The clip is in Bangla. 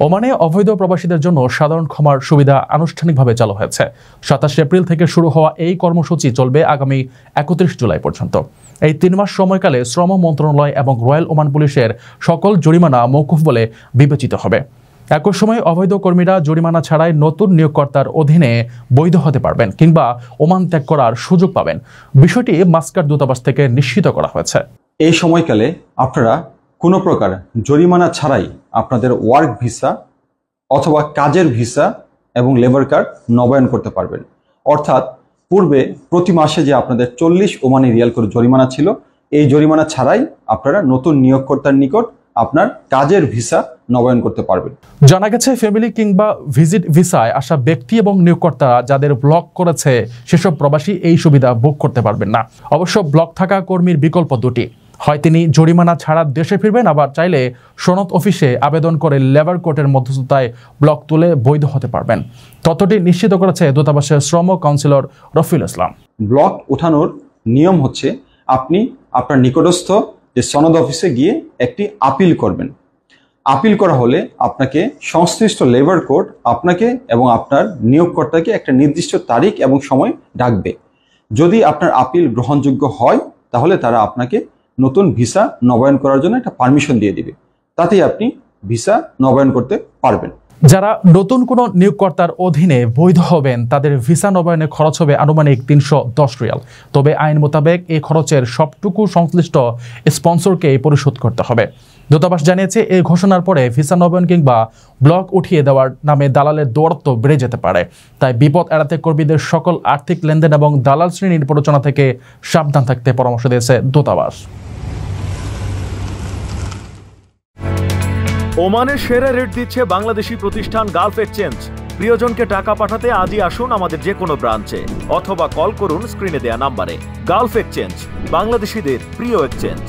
ওমানে অবৈধ প্রবাসীদের জন্য সাধারণ ক্ষমার সুবিধা আনুষ্ঠানিকভাবে চালু হয়েছে। 27 এপ্রিল থেকে শুরু হওয়া এই কর্মসূচি চলবে আগামী 31 জুলাই পর্যন্ত। এই 3 মাস সময়কালে শ্রম মন্ত্রণালয় এবং রয়্যাল ওমান পুলিশের সকল জরিমানা মওকুফ বলে বিবেচিত হবে। একই সময় অবৈধ কর্মীরা জরিমানা ছাড়াই নতুন নিয়োগকর্তার অধীনে বৈধ হতে পারবেন কিংবা ওমান ত্যাগ করার সুযোগ পাবেন। বিষয়টি মাস্কাট দূতাবাস থেকে নিশ্চিত করা হয়েছে। এই সময়কালে আপনারা কোনো প্রকার জরিমানা ছাড়াই আপনাদের ওয়ার্ক ভিসা অথবা কাজের ভিসা এবং লেবার কার্ড নবায়ন করতে পারবেন। অর্থাৎ পূর্বে প্রতি মাসে যে আপনাদের 40 ওমানি রিয়াল করে জরিমানা ছিল, এই জরিমানা ছাড়াই আপনারা নতুন নিয়োগকর্তার নিকট আপনার কাজের ভিসা নবায়ন করতে পারবেন। জানা গেছে ফ্যামিলি কিংবা ভিজিট ভিসায় আসা ব্যক্তি এবং নিয়োগকর্তারা যাদের ব্লক করেছে সেসব প্রবাসী এই সুবিধা ভোগ করতে পারবেন না। অবশ্য ব্লক থাকা কর্মীর বিকল্প দুটি, হয় তিনি জরিমানা ছাড়া দেশে ফিরবেন, আবার চাইলে সনদ অফিসে আবেদন করে লেবার কোর্টের মধ্যস্থতায় ব্লক তুলে বৈধ হতে পারবেন। তথ্যটি নিশ্চিত করেছে দূতাবাসের শ্রম কাউন্সিলর রফিউল ইসলাম। ব্লক ওঠানোর নিয়ম হচ্ছে আপনি আপনার নিকটস্থ যে সনদ অফিসে গিয়ে একটি আপিল করবেন। আপিল করা হলে আপনাকে সংশ্লিষ্ট লেবার কোর্ট আপনাকে এবং আপনার নিয়োগকর্তাকে একটা নির্দিষ্ট তারিখ এবং সময় ডাকবে। যদি আপনার আপিল গ্রহণযোগ্য হয় তাহলে তারা আপনাকে নতুন ভিসা নবায়ন করার জন্য একটা পারমিশন দিয়ে দিবে, তাতেই আপনি ভিসা নবায়ন করতে পারবেন। যারা নতুন কোনো নিয়োগকর্তার অধীনে বৈধ হবেন তাদের ভিসা নবায়নে খরচ হবে আনুমানিক 310 রিয়াল। তবে আইন মোতাবেক এই খরচের সবটুকু সংশ্লিষ্ট স্পন্সরকে পরিশোধ করতে হবে। দূতাবাস জানিয়েছে এই ঘোষণার পরে ভিসা নবায়ন কিংবা ব্লক উঠিয়ে দেওয়ার নামে দালালের দৌরাত্ম্য বেড়ে যেতে পারে। তাই বিপদ এড়াতে কর্মীদের সকল আর্থিক লেনদেন এবং দালাল শ্রেণীর প্ররোচনা থেকে সাবধান থাকতে পরামর্শ দিয়েছে দূতাবাস। ওমানের সেরা রেট দিচ্ছে বাংলাদেশি প্রতিষ্ঠান গালফ এক্সচেঞ্জ। প্রিয়জনকে টাকা পাঠাতে আজই আসুন আমাদের যে কোনো ব্রাঞ্চে অথবা কল করুন স্ক্রিনে দেয়া নাম্বারে। গালফ এক্সচেঞ্জ, বাংলাদেশিদের প্রিয় এক্সচেঞ্জ।